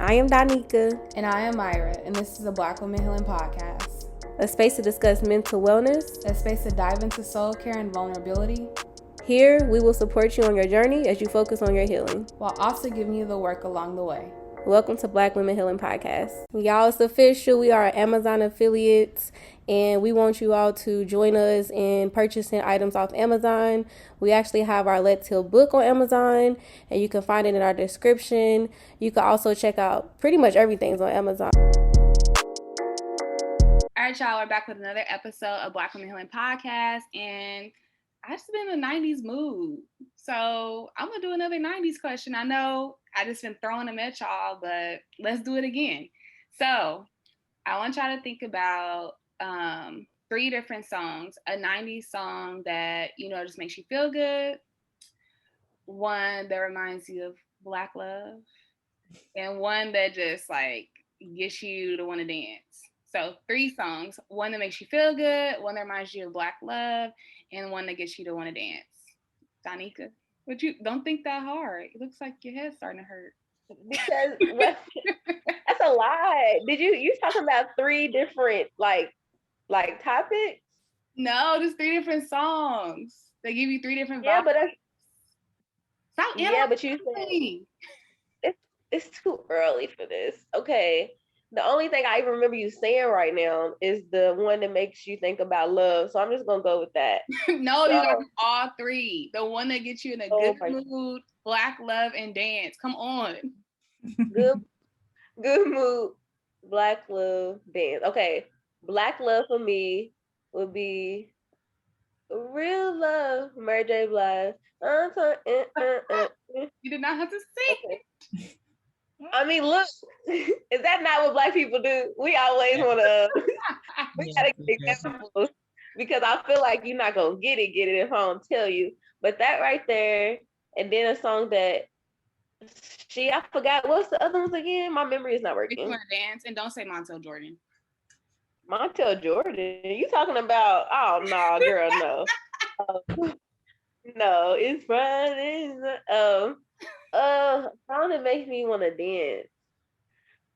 I am Donika. And I am Myra, and this is a Black Women Healing Podcast. A space to discuss mental wellness. A space to dive into soul care and vulnerability. Here, we will support you on your journey as you focus on your healing, while also giving you the work along the way. Welcome to Black Women Healing Podcast. Y'all, it's official. We are Amazon affiliates, and we want you all to join us in purchasing items off Amazon. We actually have our Let's Heal book on Amazon, and you can find it in our description. You can also check out pretty much everything's on Amazon. All right, y'all, we're back with another episode of Black Women Healing Podcast, and I just been in a 90s mood. So I'm going to do another 90s question. I know I just been throwing them at y'all, but let's do it again. So I want y'all to think about 3 different songs. A 90s song that, just makes you feel good. One that reminds you of Black love. And one that just gets you to want to dance. So 3 songs, one that makes you feel good, one that reminds you of Black love, and one that gets you to want to dance. Donika, don't think that hard. It looks like your head's starting to hurt. Because that's a lot. Did you talking about 3 different like topics? No, just 3 different songs. They give you 3 different vibes. Yeah, but stop. Yeah, but you said it's too early for this. Okay. The only thing I even remember you saying right now is the one that makes you think about love. So I'm just going to go with that. No, you got all 3. The one that gets you in a good mood, Black love, and dance. Come on. Good mood, Black love, dance. Okay. Black love for me would be Real Love, Mary J. Blige. You did not have to sing. Okay. I mean, look, is that not what Black people do? We always want to, we got to get examples because I feel like you're not going to get it if I don't tell you. But that right there, and then a song that, I forgot, what's the other ones again? My memory is not working. You want to dance, and don't say Montel Jordan. Montel Jordan? You talking about, oh, no, girl, no. No, it's Friday. A song that makes me want to dance.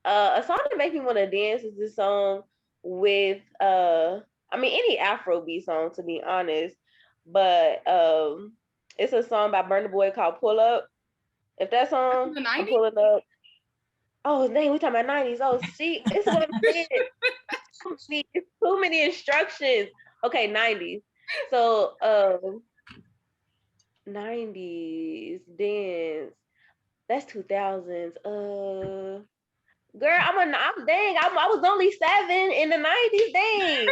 A song that makes me want to dance is this song with any Afrobeat song, to be honest. But it's a song by Burna Boy called Pull Up. If that song, I'm pulling up. Oh, dang, we talking about 90s. Oh, see, it's what I'm saying. It's too many instructions. Okay, 90s. So 90s dance. That's 2000s. Girl, I was only 7 in the 90s. Dang.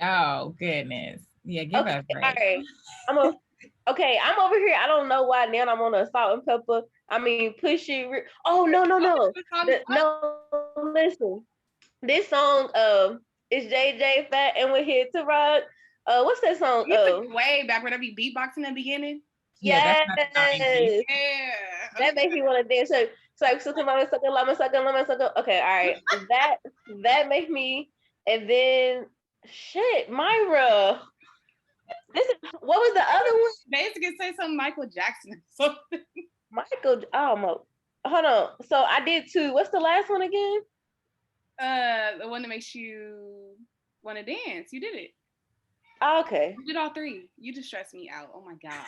Oh goodness. Yeah, give us a break. All right. I'm over here. I don't know why now I'm on a salt and pepper. Push it. Oh no. No, listen. This song is JJ Fat and we're here to rock. What's that song? Way back when I be beatboxing in the beginning. Yes. Yeah. That makes me want to dance. So okay, all right. That makes me, and then shit, Myra. What was the other one? Basically say something Michael Jackson or something. Hold on. So I did 2. What's the last one again? The one that makes you want to dance. You did it. Okay. You did all 3. You just stressed me out. Oh my God.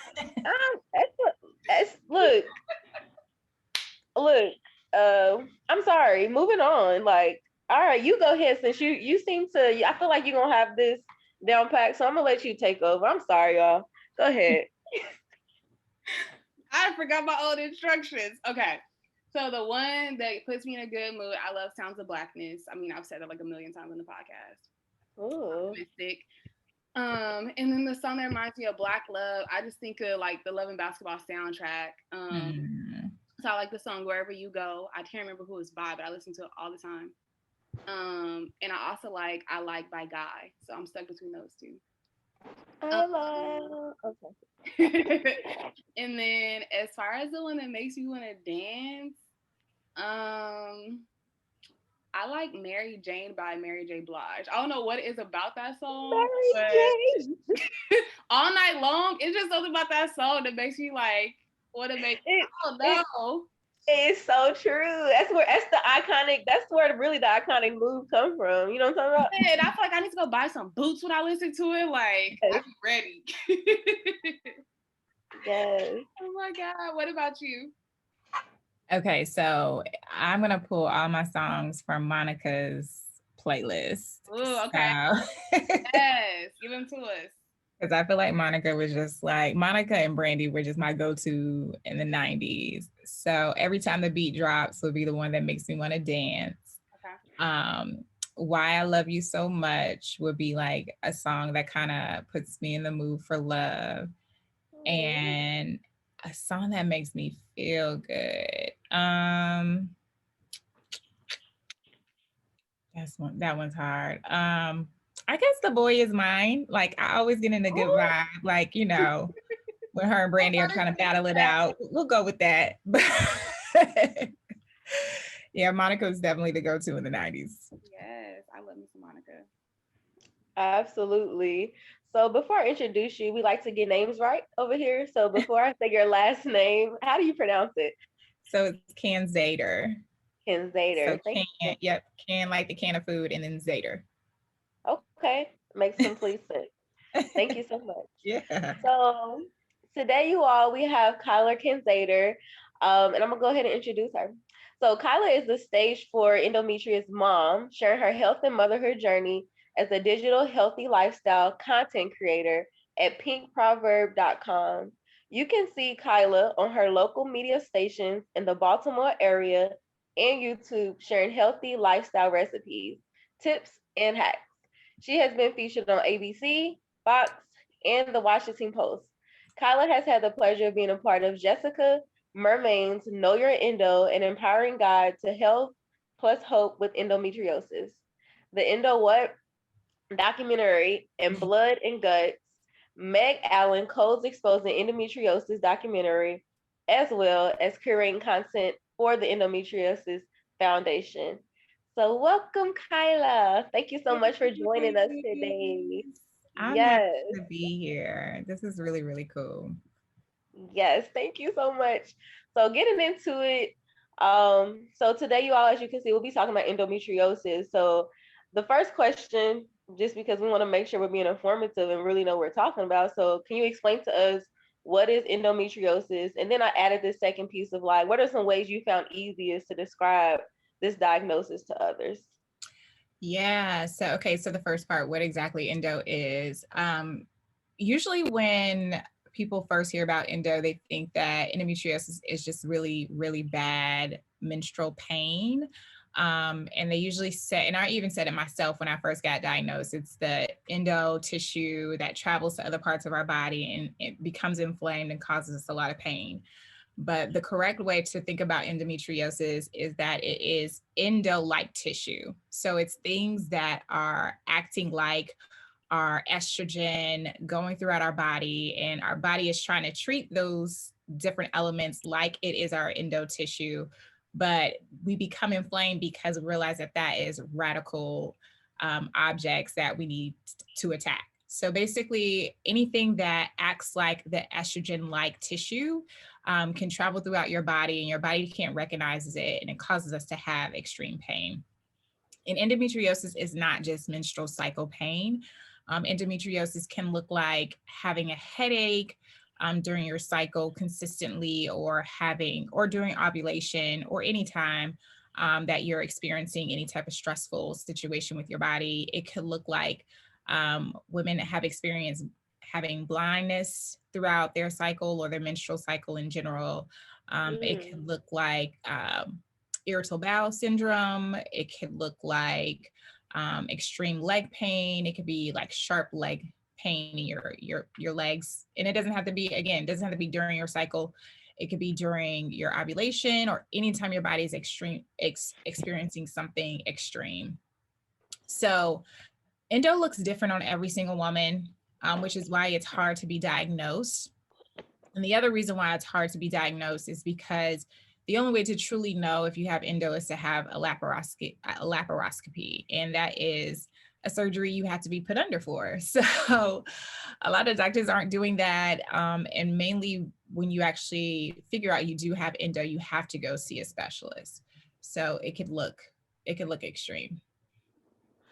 Look. I'm sorry. Moving on. All right, you go ahead since you seem to. I feel like you're gonna have this down pat, so I'm gonna let you take over. I'm sorry, y'all. Go ahead. I forgot my old instructions. Okay. So the one that puts me in a good mood, I love Sounds of Blackness. I've said that like a million times on the podcast. Oh. Mystic. And then the song that reminds me of Black love, I just think of the Love and Basketball soundtrack. So I like the song Wherever You Go. I can't remember who it's by, but I listen to it all the time. And I also like I Like by Guy. So I'm stuck between those 2. Okay. And then as far as the one that makes me want to dance, I like Mary Jane by Mary J. Blige. I don't know what it is about that song. All night long, it's just something about that song that makes me want to make. I don't know. It's so true. That's where really the iconic move come from. You know what I'm talking about? And I feel like I need to go buy some boots when I listen to it. Like, Yes. I'm ready. Yes. Oh my God. What about you? Okay, so I'm gonna pull all my songs from Monica's playlist. Oh, okay. Yes, give them to us. Because I feel like Monica was just like, Monica and Brandy were just my go-to in the 90s. So every time the beat drops will be the one that makes me want to dance. Okay. Why I Love You So Much would be like a song that kind of puts me in the mood for love. And a song that makes me feel good. That one's hard. I guess The Boy Is Mine. Like I always get in a good vibe. Like, you know, when her and Brandy are trying to battle it out. We'll go with that. Yeah, Monica was definitely the go-to in the 90s. Yes, I love me some Monica. Absolutely. So before I introduce you, we like to get names right over here. So before I say your last name, how do you pronounce it? So it's Can Zader. Can Zader. So can like the can of food, and then Zader. Okay, makes complete sense. Thank you so much. Yeah. So today, we have Kyla Kinzader, and I'm gonna go ahead and introduce her. So Kyla is the stage 4 endometriosis mom, sharing her health and motherhood journey as a digital healthy lifestyle content creator at pinkproverb.com. You can see Kyla on her local media stations in the Baltimore area and YouTube sharing healthy lifestyle recipes, tips, and hacks. She has been featured on ABC, Fox, and the Washington Post. Kyla has had the pleasure of being a part of Jessica Mermain's Know Your Endo, an empowering guide to health plus hope with endometriosis. The Endo What documentary and Blood and Guts, Meg Allen Codes Exposing Endometriosis documentary, as well as curating content for the Endometriosis Foundation. So welcome, Kyla. Thank you so much for joining us today. I'm happy Yes. to be here. This is really, really cool. Yes, thank you so much. So getting into it, so today you all, as you can see, we'll be talking about endometriosis. So the first question, just because we want to make sure we're being informative and really know what we're talking about. So can you explain to us what is endometriosis? And then I added this second piece of like, what are some ways you found easiest to describe this diagnosis to others? Yeah. So, okay. So the first part, what exactly endo is, usually when people first hear about endo, they think that endometriosis is just really, really bad menstrual pain. And they usually say, and I even said it myself when I first got diagnosed, it's the endo tissue that travels to other parts of our body and it becomes inflamed and causes us a lot of pain. But the correct way to think about endometriosis is that it is endo-like tissue. So it's things that are acting like our estrogen going throughout our body, and our body is trying to treat those different elements like it is our endo tissue. But we become inflamed because we realize that that is radical objects that we need to attack. So basically, anything that acts like the estrogen-like tissue can travel throughout your body, and your body can't recognize it, and it causes us to have extreme pain. And endometriosis is not just menstrual cycle pain. Endometriosis can look like having a headache during your cycle consistently, or during ovulation, or anytime that you're experiencing any type of stressful situation with your body. It could look like women that have experienced having blindness throughout their cycle or their menstrual cycle in general. It could look like irritable bowel syndrome. It could look like extreme leg pain. It could be like sharp leg pain in your legs. And it doesn't have to be, again, it doesn't have to be during your cycle. It could be during your ovulation or anytime your body is experiencing something extreme. So endo looks different on every single woman, which is why it's hard to be diagnosed. And the other reason why it's hard to be diagnosed is because the only way to truly know if you have endo is to have a laparoscopy, and that is a surgery you have to be put under for. So a lot of doctors aren't doing that, and mainly when you actually figure out you do have endo, you have to go see a specialist. So it could look extreme.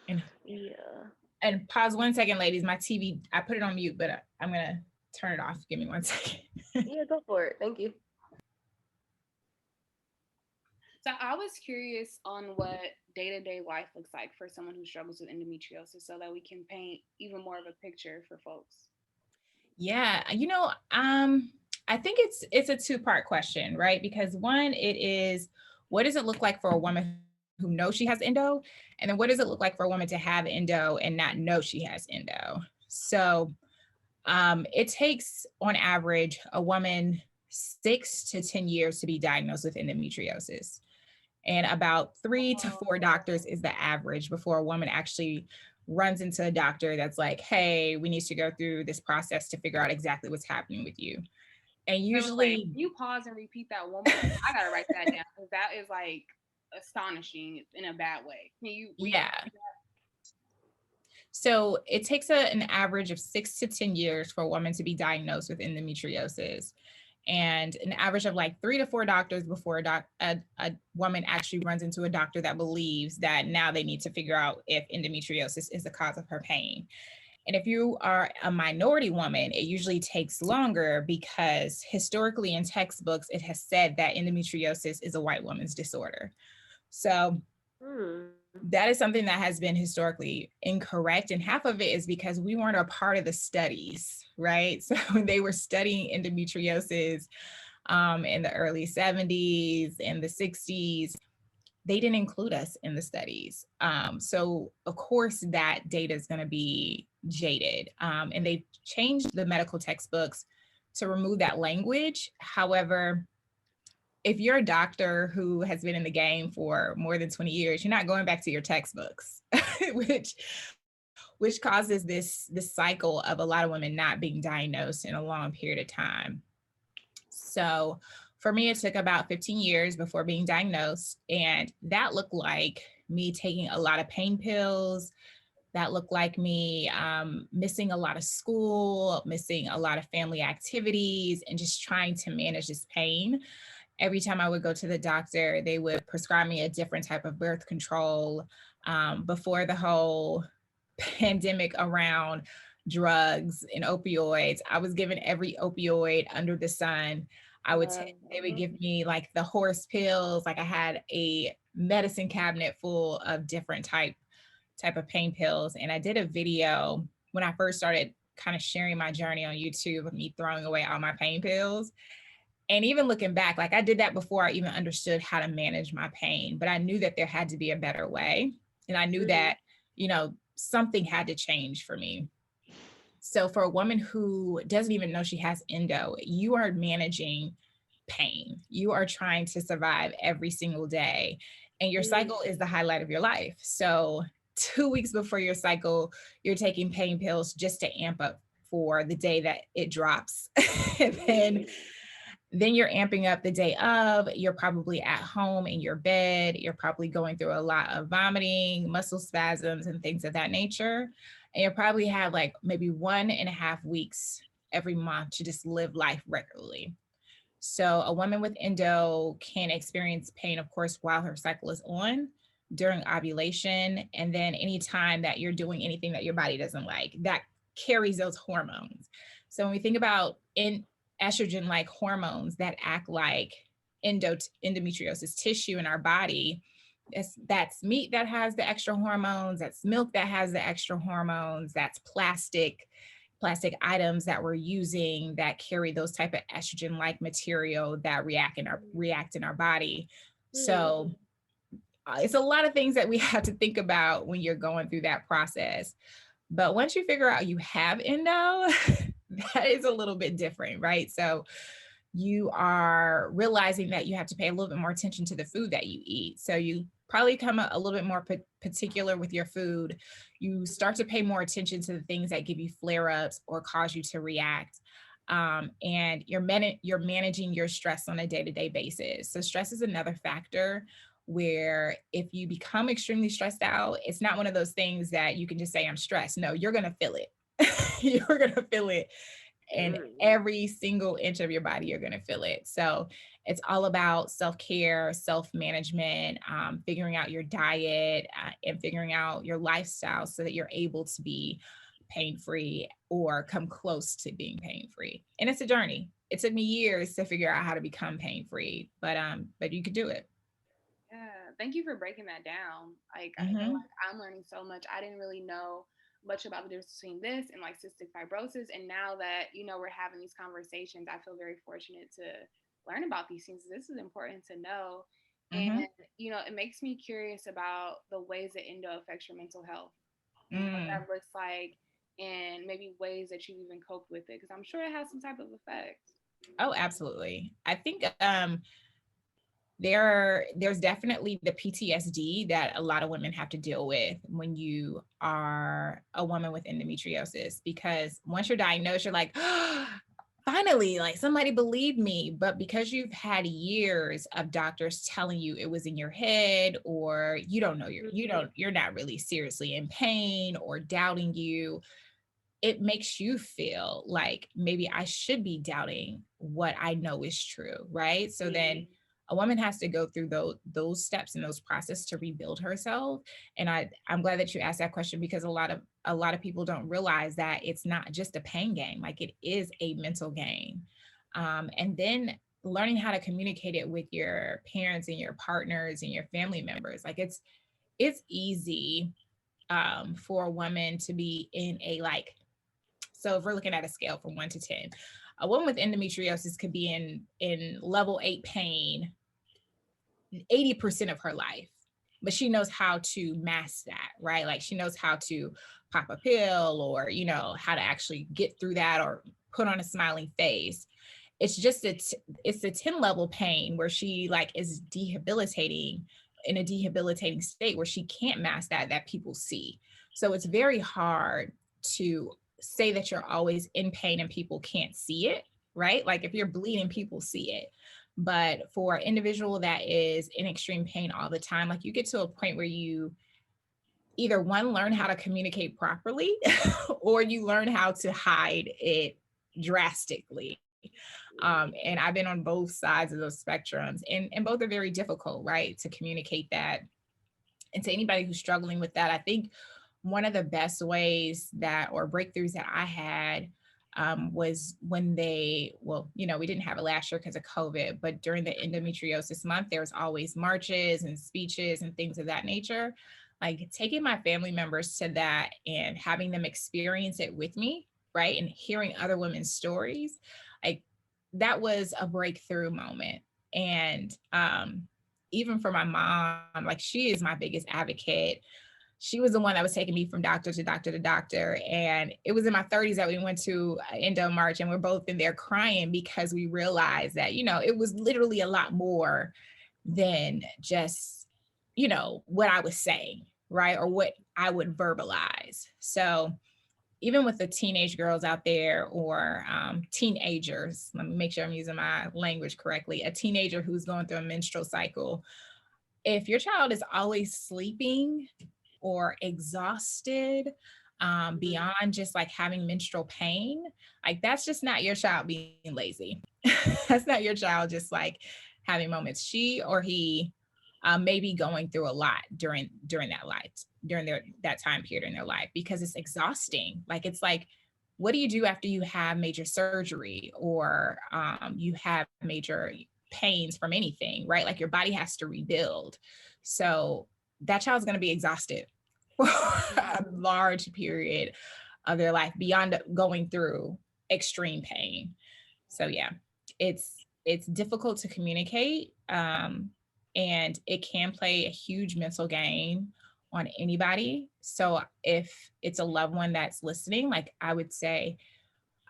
And Yeah. and pause 1 second, ladies. My TV, I put it on mute, but I'm gonna turn it off. Give me 1 second. Yeah, go for it. Thank you. So I was curious on what day-to-day life looks like for someone who struggles with endometriosis so that we can paint even more of a picture for folks. Yeah, I think it's a two-part question, right? Because one, it is, what does it look like for a woman who knows she has endo? And then what does it look like for a woman to have endo and not know she has endo? So it takes on average a woman 6 to 10 years to be diagnosed with endometriosis. And about 3 to 4 doctors is the average before a woman actually runs into a doctor that's like, hey, we need to go through this process to figure out exactly what's happening with you. And usually, can you pause and repeat that one more time? I gotta write that down because that is like astonishing in a bad way. Can you yeah. So it takes an average of 6 to 10 years for a woman to be diagnosed with endometriosis, and an average of like 3 to 4 doctors before a woman actually runs into a doctor that believes that now they need to figure out if endometriosis is the cause of her pain. And if you are a minority woman, it usually takes longer because historically in textbooks, it has said that endometriosis is a white woman's disorder. So that is something that has been historically incorrect. And half of it is because we weren't a part of the studies, right? So when they were studying endometriosis in the early 70s and the 60s, they didn't include us in the studies. So of course that data is going to be jaded. And they changed the medical textbooks to remove that language. However, if you're a doctor who has been in the game for more than 20 years, you're not going back to your textbooks, which causes this cycle of a lot of women not being diagnosed in a long period of time. So for me, it took about 15 years before being diagnosed, and that looked like me taking a lot of pain pills. That looked like me missing a lot of school, missing a lot of family activities, and just trying to manage this pain. Every time I would go to the doctor, they would prescribe me a different type of birth control. Before the whole pandemic around drugs and opioids, I was given every opioid under the sun. They would give me like the horse pills. Like I had a medicine cabinet full of different type of pain pills. And I did a video when I first started kind of sharing my journey on YouTube of me throwing away all my pain pills. And even looking back, like I did that before I even understood how to manage my pain, but I knew that there had to be a better way. And I knew that, something had to change for me. So for a woman who doesn't even know she has endo, you are managing pain. You are trying to survive every single day. And your cycle is the highlight of your life. So 2 weeks before your cycle, you're taking pain pills just to amp up for the day that it drops. And then you're amping up the day of, you're probably at home in your bed, you're probably going through a lot of vomiting, muscle spasms, and things of that nature. And you'll probably have like maybe 1.5 weeks every month to just live life regularly. So a woman with endo can experience pain, of course, while her cycle is on, during ovulation, and then anytime that you're doing anything that your body doesn't like, that carries those hormones. So when we think about estrogen-like hormones that act like endometriosis tissue in our body, that's meat that has the extra hormones, that's milk that has the extra hormones, that's plastic items that we're using that carry those type of estrogen-like material that react in our body. So it's a lot of things that we have to think about when you're going through that process. But once you figure out you have endo, that is a little bit different, right? So you are realizing that you have to pay a little bit more attention to the food that you eat. So you probably become a little bit more particular with your food. You start to pay more attention to the things that give you flare-ups or cause you to react. And you're managing your stress on a day-to-day basis. So stress is another factor where if you become extremely stressed out, it's not one of those things that you can just say, I'm stressed. No, you're going to feel it. You're going to feel it and Mm. every single inch of your body, you're going to feel it. So it's all about self-care, self-management, figuring out your diet, and figuring out your lifestyle so that you're able to be pain-free or come close to being pain-free. And it's a journey. It took me years to figure out how to become pain-free, but you could do it. Yeah, thank you for breaking that down. Like, I feel Mm-hmm. like I'm learning so much. I didn't really know much about the difference between this and like cystic fibrosis. And now that, we're having these conversations, I feel very fortunate to learn about these things. This is important to know. And, Mm-hmm. it makes me curious about the ways that endo affects your mental health and what Mm. that looks like and maybe ways that you've even coped with it. Because I'm sure it has some type of effect. Oh, absolutely. I think there's definitely the PTSD that a lot of women have to deal with when you are a woman with endometriosis, because once you're diagnosed, you're like, oh, finally, like somebody believed me. But because you've had years of doctors telling you it was in your head, or you don't know, you're not really seriously in pain, or doubting you, it makes you feel like maybe I should be doubting what I know is true, right? So then a woman has to go through those steps and those processes to rebuild herself. And I'm glad that you asked that question, because a lot of people don't realize that it's not just a pain game, like it is a mental game. And then learning how to communicate it with your parents and your partners and your family members. Like it's easy for a woman to be in a like, so if we're looking at a scale from 1 to 10, a woman with endometriosis could be in level 8 pain 80% of her life, but she knows how to mask that, right? Like she knows how to pop a pill, or how to actually get through that, or put on a smiling face. It's just it's a 10 level pain where she like is debilitating, in a debilitating state where she can't mask that people see. So it's very hard to say that you're always in pain and people can't see it, right? Like if you're bleeding, people see it. But for an individual that is in extreme pain all the time, like you get to a point where you either one, learn how to communicate properly, or you learn how to hide it drastically. And I've been on both sides of those spectrums, and both are very difficult, right? To communicate that. And to anybody who's struggling with that, I think one of the best ways that, or breakthroughs that I had, was when we didn't have it last year because of COVID, but during the endometriosis month, there was always marches and speeches and things of that nature. Like taking my family members to that and having them experience it with me, right? And hearing other women's stories, like that was a breakthrough moment. And even for my mom, like she is my biggest advocate. She was the one that was taking me from doctor to doctor to doctor. And it was in my 30s that we went to Endo March, and we're both in there crying because we realized that, it was literally a lot more than just, what I was saying, right? Or what I would verbalize. So even with the teenage girls out there, or teenagers, let me make sure I'm using my language correctly, a teenager who's going through a menstrual cycle, if your child is always sleeping or exhausted, beyond just like having menstrual pain, like that's just not your child being lazy. That's not your child just like having moments. She or he may be going through a lot during that time period in their life, because it's exhausting. Like it's like, what do you do after you have major surgery, or you have major pains from anything, right? Like your body has to rebuild. So that child's going to be exhausted for a large period of their life beyond going through extreme pain. So yeah, it's difficult to communicate, and it can play a huge mental game on anybody. So if it's a loved one that's listening, like I would say,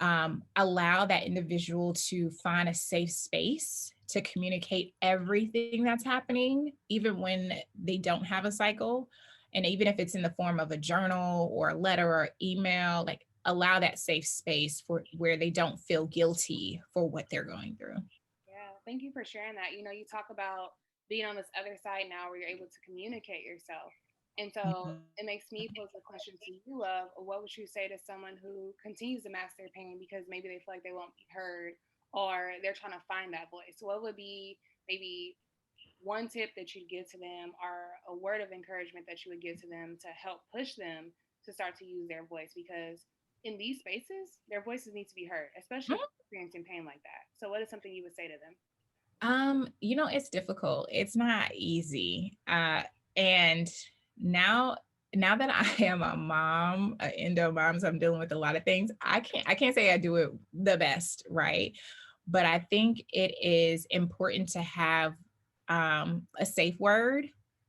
allow that individual to find a safe space to communicate everything that's happening, even when they don't have a cycle. And even if it's in the form of a journal or a letter or email, like allow that safe space for where they don't feel guilty for what they're going through. Yeah, thank you for sharing that. You talk about being on this other side now where you're able to communicate yourself. And so it makes me pose a question to you of what would you say to someone who continues to mask their pain because maybe they feel like they won't be heard or they're trying to find that voice? What would be maybe one tip that you'd give to them or a word of encouragement that you would give to them to help push them to start to use their voice? Because in these spaces, their voices need to be heard, especially if they're experiencing pain like that. So what is something you would say to them? It's difficult. It's not easy. And now now that I am a mom, an endo mom, so I'm dealing with a lot of things. I can't say I do it the best, right? But I think it is important to have a safe word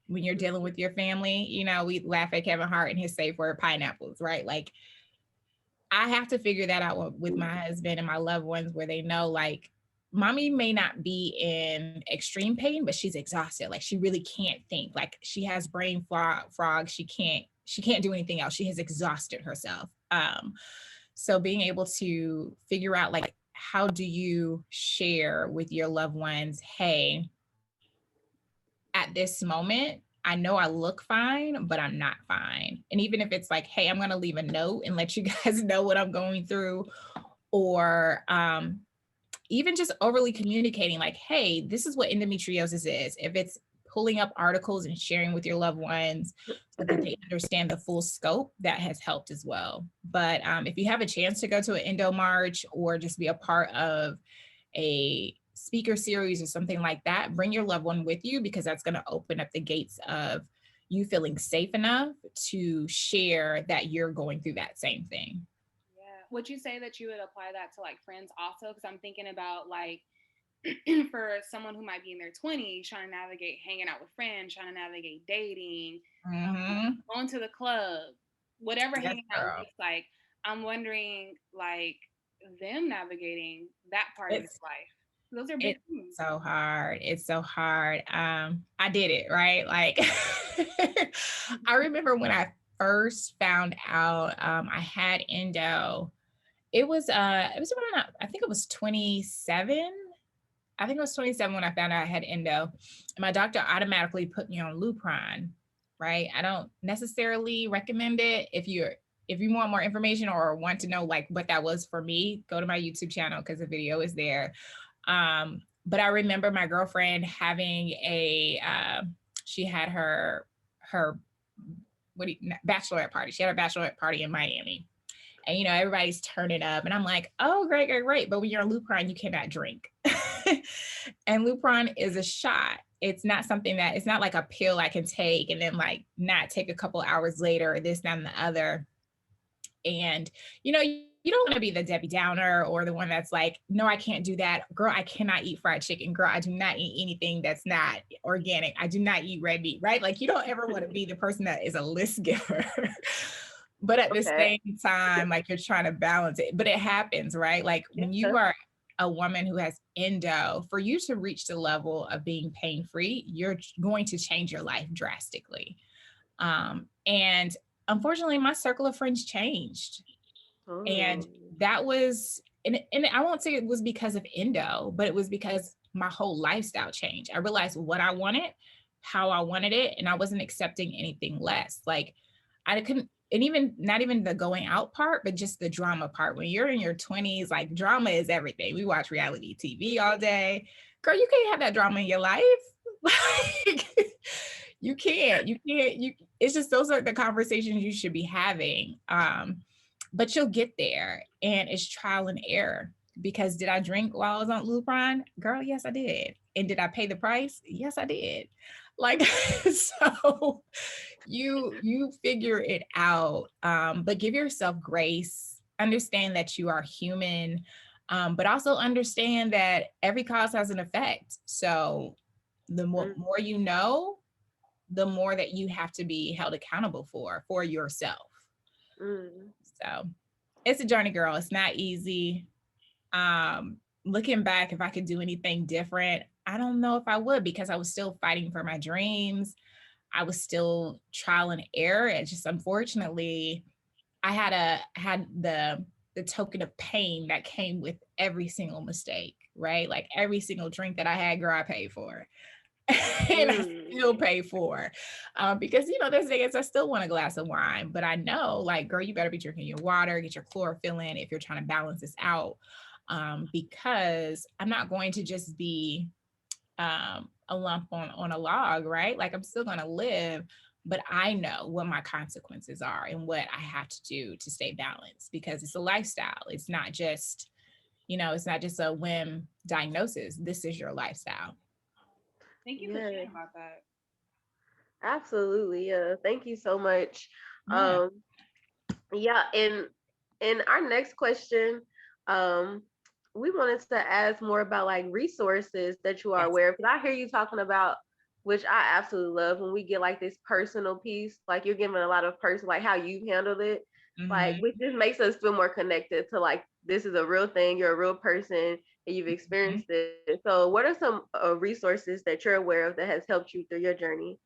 when you're dealing with your family. We laugh at Kevin Hart and his safe word pineapples, right? Like I have to figure that out with my husband and my loved ones where they know like mommy may not be in extreme pain, but she's exhausted. Like she really can't think. Like she has brain fog. She can't do anything else. She has exhausted herself. So being able to figure out like how do you share with your loved ones, hey, at this moment, I know I look fine, but I'm not fine. And even if it's like, hey, I'm going to leave a note and let you guys know what I'm going through, or even just overly communicating, like, hey, this is what endometriosis is. If it's pulling up articles and sharing with your loved ones so that they understand the full scope, that has helped as well. But if you have a chance to go to an endo march or just be a part of a speaker series or something like that, bring your loved one with you because that's going to open up the gates of you feeling safe enough to share that you're going through that same thing. Yeah. Would you say that you would apply that to like friends also? Because I'm thinking about like for someone who might be in their 20s trying to navigate hanging out with friends, trying to navigate dating, going to the club, whatever Yes, hanging out girl. looks like. I'm wondering like them navigating that part of their It's life. Those are big it's things. so hard. It's so hard. I did it, right? Like I remember when I first found out I had endo. It was around I think it was 27. I think it was 27 when I found out I had endo. And my doctor automatically put me on Lupron, right? I don't necessarily recommend it. If you want more information or want to know like what that was for me, go to my YouTube channel because the video is there. But I remember my girlfriend having she had her bachelorette party. She had her bachelorette party in Miami. And everybody's turning up and I'm like, oh, great, great, great. But when you're on Lupron, you cannot drink. And Lupron is a shot. It's not like a pill I can take and then like not take a couple hours later or this, that, and the other. And you don't want to be the Debbie Downer or the one that's like, no, I can't do that. Girl, I cannot eat fried chicken. Girl, I do not eat anything that's not organic. I do not eat red meat, right? Like you don't ever want to be the person that is a list giver. But at the Okay. same time, like you're trying to balance it. But it happens, right? Like when you Yeah. are a woman who has endo, for you to reach the level of being pain free, you're going to change your life drastically. And unfortunately, my circle of friends changed. And Oh. that was, and I won't say it was because of endo, but it was because my whole lifestyle changed. I realized what I wanted, how I wanted it, and I wasn't accepting anything less. Like I couldn't, and even not even the going out part, but just the drama part. When you're in your 20s, like drama is everything. We watch reality TV all day. Girl, you can't have that drama in your life. Like you can't, it's just those are the conversations you should be having. But you'll get there and it's trial and error. Because did I drink while I was on Lupron? Girl, yes, I did. And did I pay the price? Yes, I did. Like, so you figure it out. But give yourself grace. Understand that you are human, but also understand that every cause has an effect. So the more you know, the more that you have to be held accountable for yourself. Mm. So it's a journey, girl. It's not easy. Looking back, if I could do anything different, I don't know if I would because I was still fighting for my dreams. I was still trial and error. And just unfortunately, I had the token of pain that came with every single mistake, right? Like every single drink that I had, girl, I paid for. and I still pay for. Because there's days I still want a glass of wine, but I know, like, girl, you better be drinking your water, get your chlorophyll in if you're trying to balance this out. Because I'm not going to just be a lump on a log, right? Like, I'm still going to live, but I know what my consequences are and what I have to do to stay balanced, because it's a lifestyle. It's not just, it's not just a whim diagnosis. This is your lifestyle. Thank you for sharing about that. Absolutely. Yeah. Thank you so much. Yeah. Yeah, and in our next question, we wanted to ask more about like resources that you are Yes. aware of. Because I hear you talking about, which I absolutely love, when we get like this personal piece, like you're giving a lot of like how you handled it, like Mm-hmm. which just makes us feel more connected to like this is a real thing, you're a real person, and you've experienced it. So, what are some resources that you're aware of that has helped you through your journey?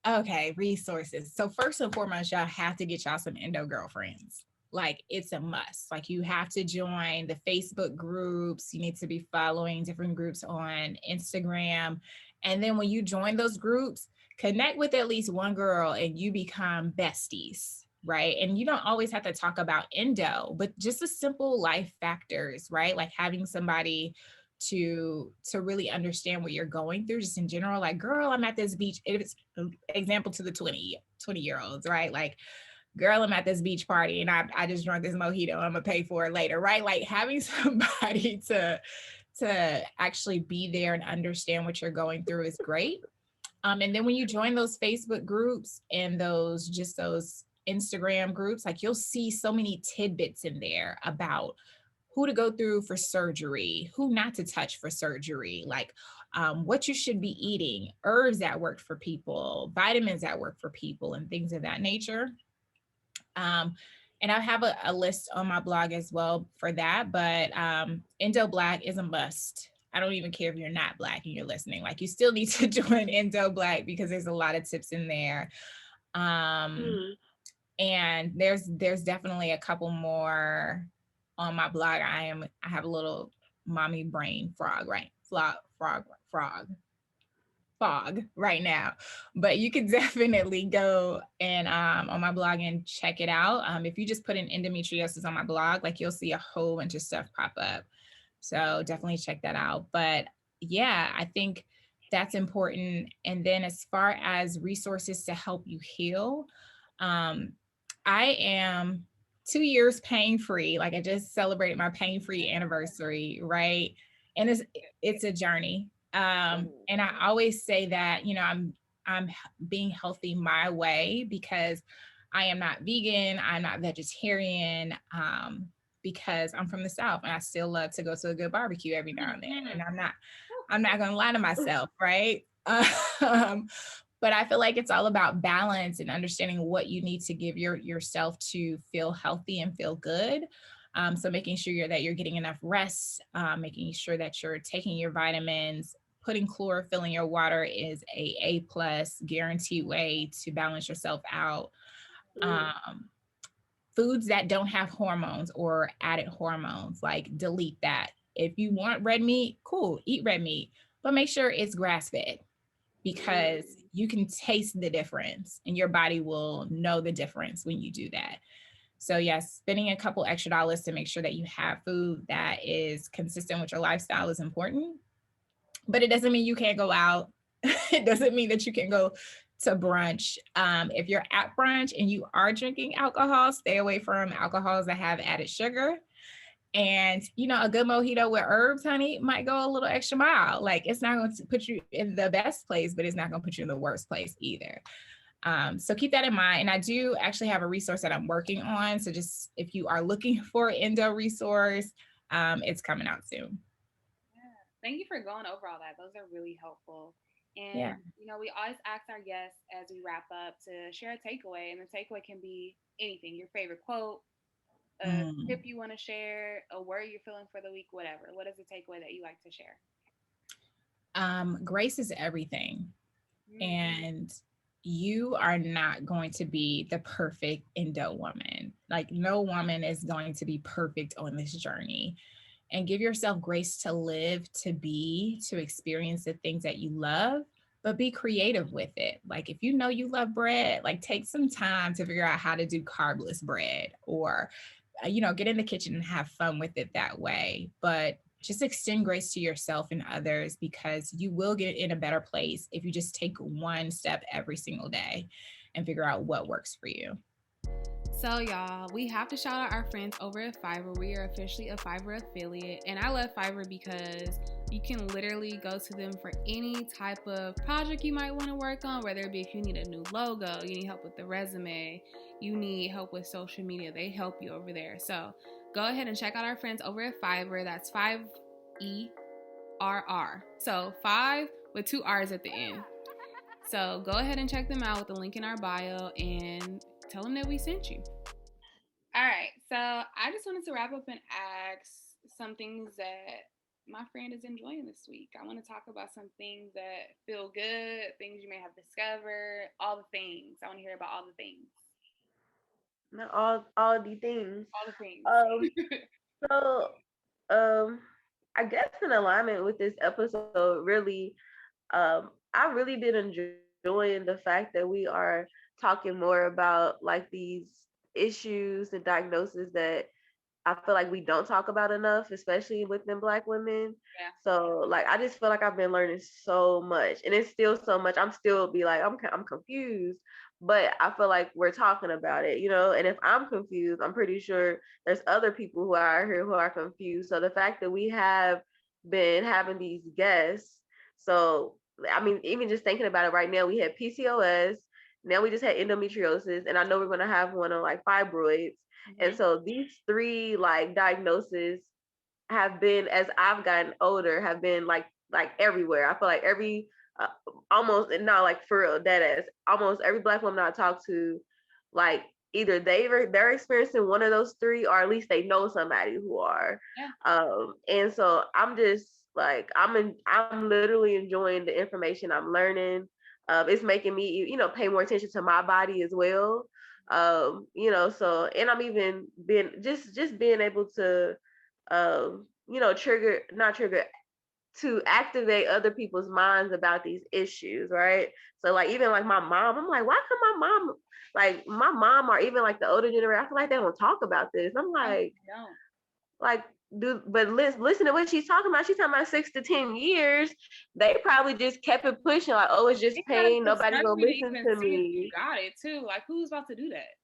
Okay, resources. So first and foremost, y'all have to get y'all some endo girlfriends. Like, it's a must. Like, you have to join the Facebook groups. You need to be following different groups on Instagram. And then when you join those groups, connect with at least one girl and you become besties, right? And you don't always have to talk about endo, but just the simple life factors, right? Like having somebody to really understand what you're going through just in general. Like, girl, I'm at this beach. It's example to the 20 year olds, right? Like, girl, I'm at this beach party and I just drank this mojito, I'm gonna pay for it later, right? Like, having somebody to actually be there and understand what you're going through is great. And then when you join those Facebook groups and those Instagram groups, like, you'll see so many tidbits in there about who to go through for surgery, who not to touch for surgery, like what you should be eating, herbs that work for people, vitamins that work for people, and things of that nature. Um, and I have a list on my blog as well for that, but Endo Black is a must. I don't even care if you're not Black and you're listening. Like, you still need to join Endo Black because there's a lot of tips in there. And there's definitely a couple more on my blog. I have a little mommy brain frog, right? Fog right now, but you can definitely go and on my blog and check it out. If you just put in endometriosis on my blog, like, you'll see a whole bunch of stuff pop up. So definitely check that out. But yeah, I think that's important. And then as far as resources to help you heal, I am 2 years pain free. Like, I just celebrated my pain free anniversary, right? And it's a journey. And I always say that, I'm being healthy my way, because I am not vegan, I'm not vegetarian, because I'm from the South and I still love to go to a good barbecue every now and then. And I'm not gonna lie to myself, right? But I feel like it's all about balance and understanding what you need to give yourself to feel healthy and feel good. So making sure that you're getting enough rest, making sure that you're taking your vitamins, putting chlorophyll in your water is a plus guaranteed way to balance yourself out. Foods that don't have hormones or added hormones, like, delete that. If you want red meat, cool, eat red meat, but make sure it's grass fed, because you can taste the difference and your body will know the difference when you do that. So yes, spending a couple extra dollars to make sure that you have food that is consistent with your lifestyle is important, but it doesn't mean you can't go out. It doesn't mean that you can go to brunch. If you're at brunch and you are drinking alcohol, stay away from alcohols that have added sugar. And, a good mojito with herbs, honey, might go a little extra mile. Like, it's not going to put you in the best place, but it's not going to put you in the worst place either. So keep that in mind. And I do actually have a resource that I'm working on. So just if you are looking for an endo resource, it's coming out soon. Yeah. Thank you for going over all that. Those are really helpful. And, Yeah. we always ask our guests as we wrap up to share a takeaway. And the takeaway can be anything, your favorite quote, a tip you want to share, a word you're feeling for the week, whatever. What is the takeaway that you like to share? Grace is everything. And you are not going to be the perfect endo woman. Like, no woman is going to be perfect on this journey. And give yourself grace to live, to be, to experience the things that you love, but be creative with it. Like if you know you love bread, like take some time to figure out how to do carbless bread, or get in the kitchen and have fun with it that way. But just extend grace to yourself and others, because you will get in a better place if you just take one step every single day and figure out what works for you. So y'all, we have to shout out our friends over at Fiverr. We are officially a Fiverr affiliate, and I love Fiverr because you can literally go to them for any type of project you might want to work on, whether it be if you need a new logo, you need help with the resume, you need help with social media, they help you over there. So go ahead and check out our friends over at Fiverr. That's 5ERR. So 5 with 2 R's at the end. So go ahead and check them out with the link in our bio and tell them that we sent you. All right, so I just wanted to wrap up and ask some things that my friend is enjoying this week. I want to talk about some things that feel good, things you may have discovered, all the things. I want to hear about all the things. Not all the things. All the things. So, I guess in alignment with this episode, really, I really been enjoying the fact that we are talking more about like these issues and diagnoses that I feel like we don't talk about enough, especially within Black women. Yeah. So like I just feel like I've been learning so much, and it's still so much. I'm still be like I'm confused, but I feel like we're talking about it, And if I'm confused, I'm pretty sure there's other people who are here who are confused. So the fact that we have been having these guests, so I mean, even just thinking about it right now, we had PCOS. Now we just had endometriosis, and I know we're gonna have one on like fibroids. Mm-hmm. And so these 3 like diagnoses have been, as I've gotten older, have been like everywhere. I feel like every almost, and not like for real, that is almost every Black woman I talk to, like either they're experiencing one of those 3, or at least they know somebody who are. Yeah. And so I'm just like I'm literally enjoying the information I'm learning. It's making me pay more attention to my body as well. So, and I'm even being just being able to not trigger, to activate other people's minds about these issues, right? So like even like my mom, I'm like, why come my mom or even like the older generation, I feel like they don't talk about this. I'm like but listen to what she's talking about. She's talking about 6 to 10 years. They probably just kept it pushing, like, oh, it's just pain. Nobody's gonna listen to me. Got it too. Like, who's about to do that?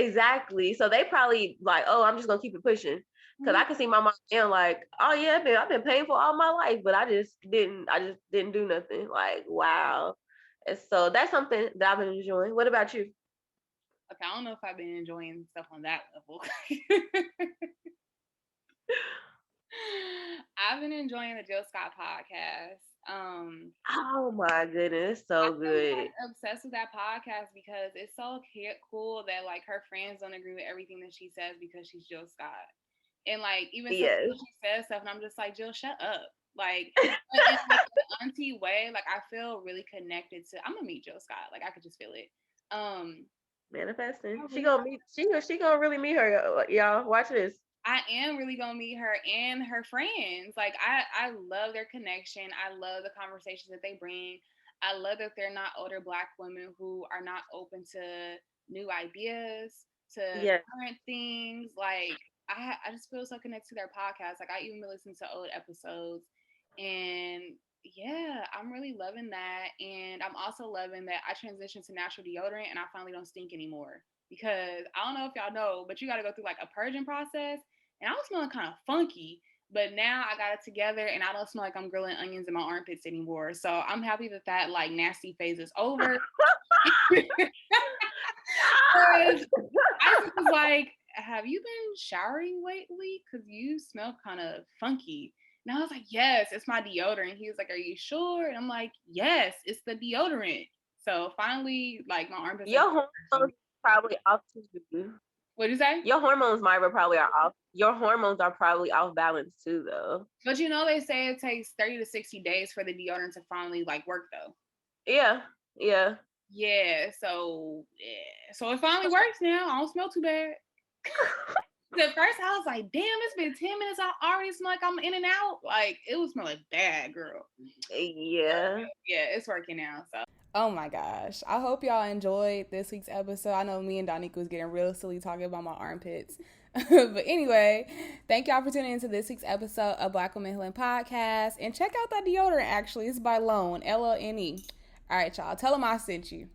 Exactly. So they probably like, oh, I'm just gonna keep it pushing. Because I can see my mom being like, oh yeah, man, I've been painful all my life, but I just didn't do nothing. Like, wow. And so that's something that I've been enjoying. What about you? Okay, I don't know if I've been enjoying stuff on that level. I've been enjoying the Jill Scott podcast. Oh my goodness, so good. I'm obsessed with that podcast because it's so cool that like her friends don't agree with everything that she says because she's Jill Scott, and like even she says stuff, and I'm just like, Jill, shut up. Like in like an auntie way, like I feel really connected to. I'm gonna meet Jill Scott. Like I could just feel it. Manifesting. She gonna really meet her, y'all. Watch this. I am really gonna meet her and her friends. Like I love their connection. I love the conversations that they bring. I love that they're not older Black women who are not open to new ideas, to current things. Like I just feel so connected to their podcast. Like I even listen to old episodes, and yeah, I'm really loving that. And I'm also loving that I transitioned to natural deodorant and I finally don't stink anymore. Because I don't know if y'all know, but you got to go through like a purging process. And I was smelling kind of funky, but now I got it together and I don't smell like I'm grilling onions in my armpits anymore. So I'm happy that like nasty phase is over. I was like, have you been showering lately? Because you smell kind of funky. And I was like, yes, it's my deodorant. He was like, are you sure? And I'm like, yes, it's the deodorant. So finally, like my armpits. Your hormones probably off too. What'd you say? Your hormones, Myra, probably are off. Your hormones are probably off balance too, though. But they say it takes 30 to 60 days for the deodorant to finally like work, though. Yeah. So it finally works now. I don't smell too bad. The first I was like, damn, it's been 10 minutes. I already smell like I'm in and out. Like, it was smelling bad, girl. Yeah. Yeah, it's working now. So. Oh my gosh. I hope y'all enjoyed this week's episode. I know me and Donika was getting real silly talking about my armpits. But anyway, thank y'all for tuning into this week's episode of Black Women Healing Podcast. And check out that deodorant, actually. It's by Lone, Lone. All right, y'all. Tell them I sent you.